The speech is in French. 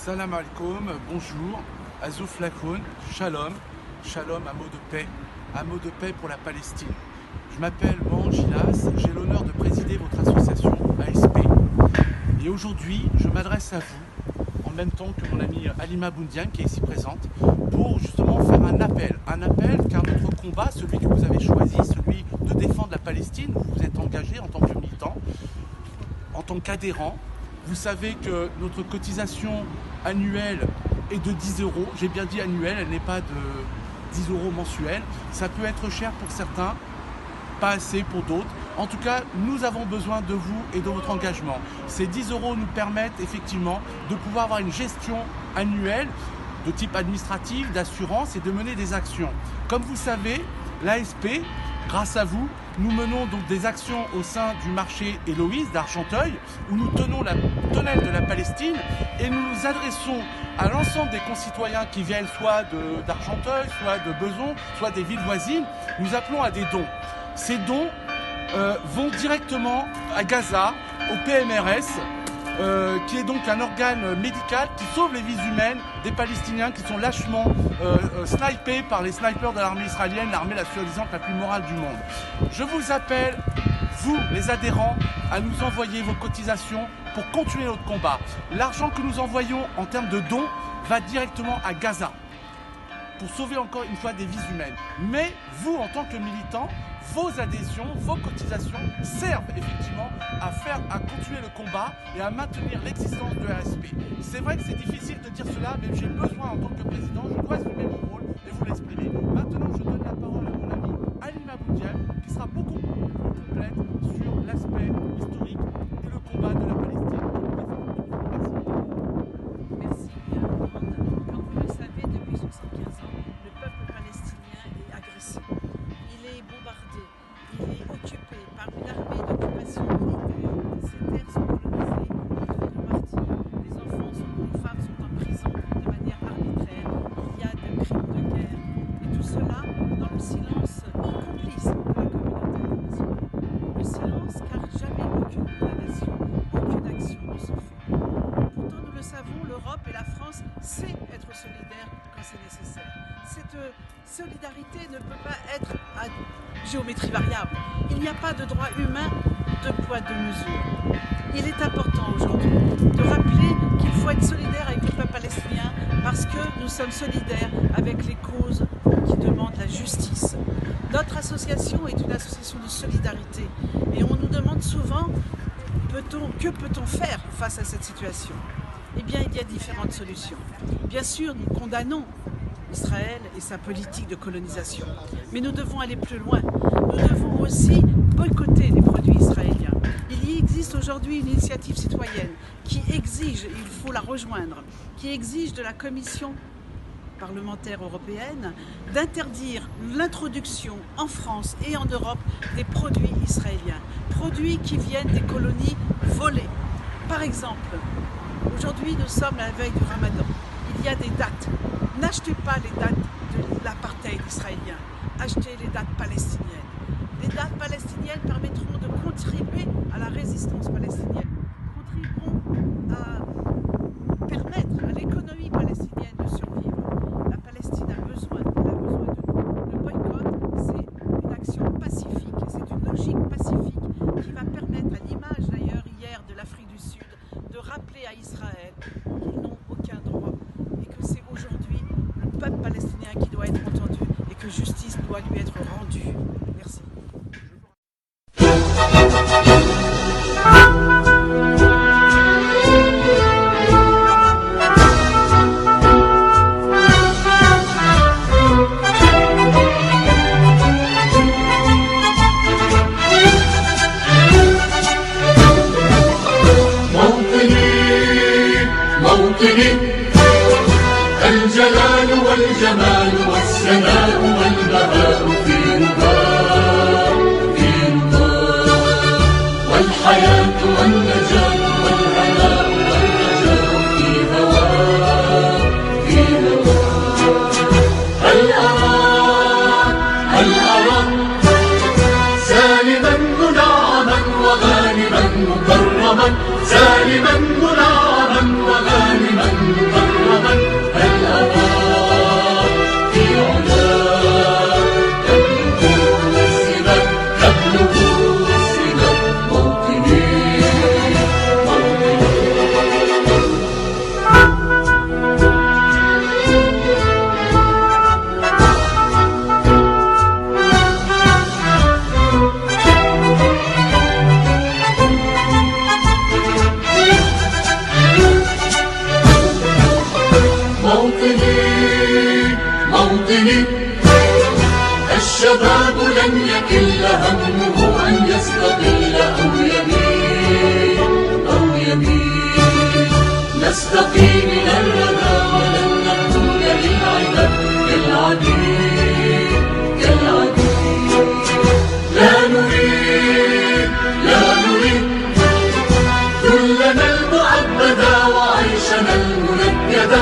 Salam alaikum, bonjour, Azouf Lakoun, Shalom, Shalom, un mot de paix pour la Palestine. Je m'appelle Mohan Ginas, j'ai l'honneur de présider votre association ASP. Et aujourd'hui, je m'adresse à vous, en même temps que mon amie Halima Boundian qui est ici présente, pour justement faire un appel car notre combat, celui que vous avez choisi, celui de défendre la Palestine, où vous êtes engagé en tant que militant, en tant qu'adhérent. Vous savez que notre cotisation annuelle est de 10 €. J'ai bien dit annuelle, elle n'est pas de 10 € mensuels. Ça peut être cher pour certains, pas assez pour d'autres. En tout cas, nous avons besoin de vous et de votre engagement. Ces 10 € nous permettent effectivement de pouvoir avoir une gestion annuelle de type administratif, d'assurance et de mener des actions. Comme vous savez, l'ASP, grâce à vous, nous menons donc des actions au sein du marché Héloïse d'Argenteuil, où nous tenons la tonnelle de la Palestine et nous nous adressons à l'ensemble des concitoyens qui viennent soit d'Argenteuil, soit de Besançon, soit des villes voisines. Nous appelons à des dons. Ces dons vont directement à Gaza, au PMRS, qui est donc un organe médical qui sauve les vies humaines des Palestiniens qui sont lâchement snipés par les snipers de l'armée israélienne, l'armée la soi-disant la plus morale du monde. Je vous appelle, vous les adhérents, à nous envoyer vos cotisations pour continuer notre combat. L'argent que nous envoyons en termes de dons va directement à Gaza pour sauver encore une fois des vies humaines. Mais vous, en tant que militants, vos adhésions, vos cotisations servent effectivement à continuer le combat et à maintenir l'existence de l'ASP. C'est vrai que c'est difficile de dire cela, mais j'ai besoin en tant que président, je dois assumer mon rôle et vous l'exprimer. Maintenant, je donne la parole à mon ami Halima Boundian, qui sera beaucoup plus complète sur l'aspect historique et le combat de la Palestine. Merci. Comme vous le savez, depuis 75 ans, le peuple palestinien est agressé. Il est bombardé, il est occupé par une armée d'occupation militaire. Ces terres sont colonisées, il fait de martyrs. Les enfants, les femmes sont en prison de manière arbitraire. Il y a des crimes de guerre. Et tout cela dans le silence complice de la communauté internationale. Le silence car jamais aucune condamnation, aucune action ne se fait. Pourtant, nous le savons, l'Europe et la France sait être solidaire quand c'est nécessaire. Cette solidarité ne peut pas être à géométrie variable. Il n'y a pas de droit humain de poids, de mesure. Il est important aujourd'hui de rappeler qu'il faut être solidaire avec le peuple palestinien parce que nous sommes solidaires avec les causes qui demandent la justice. Notre association est une association de solidarité et on nous demande souvent que peut-on faire face à cette situation? Eh bien, il y a différentes solutions. Bien sûr, nous condamnons Israël et sa politique de colonisation. Mais nous devons aller plus loin. Nous devons aussi boycotter les produits israéliens. Il y existe aujourd'hui une initiative citoyenne qui exige, il faut la rejoindre, qui exige de la Commission parlementaire européenne d'interdire l'introduction en France et en Europe des produits israéliens, produits qui viennent des colonies volées. Par exemple, aujourd'hui nous sommes à la veille du Ramadan. Il y a des dates. N'achetez pas les dates de l'apartheid israélien, achetez les dates palestiniennes. Les dates palestiniennes permettront de contribuer à la résistance palestinienne, contribueront à permettre à l'économie palestinienne de survivre. La Palestine a besoin de nous. Le boycott, c'est une action pacifique, c'est une logique pacifique qui va permettre, à l'image d'ailleurs hier de l'Afrique du Sud, de rappeler à Israël qu'ils n'ont aucun droit et que c'est aujourd'hui le peuple palestinien qui doit être entendu et que justice doit lui être rendue. Merci. الجلال والجمال والسناء والبهاء في رضاه والحياة والنجاة والهناء والرجاء في هواه هل أراك سالما منعما وغانما مكرما سالما منعما وغانما مكرما لن يكل همه أن يستقل أو يميل أو يميل. نستقي من الردى ولن نكون للعباد كالعبيد كالعبيد. لا نريد ذلنا المعبدا وعيشنا المنكدا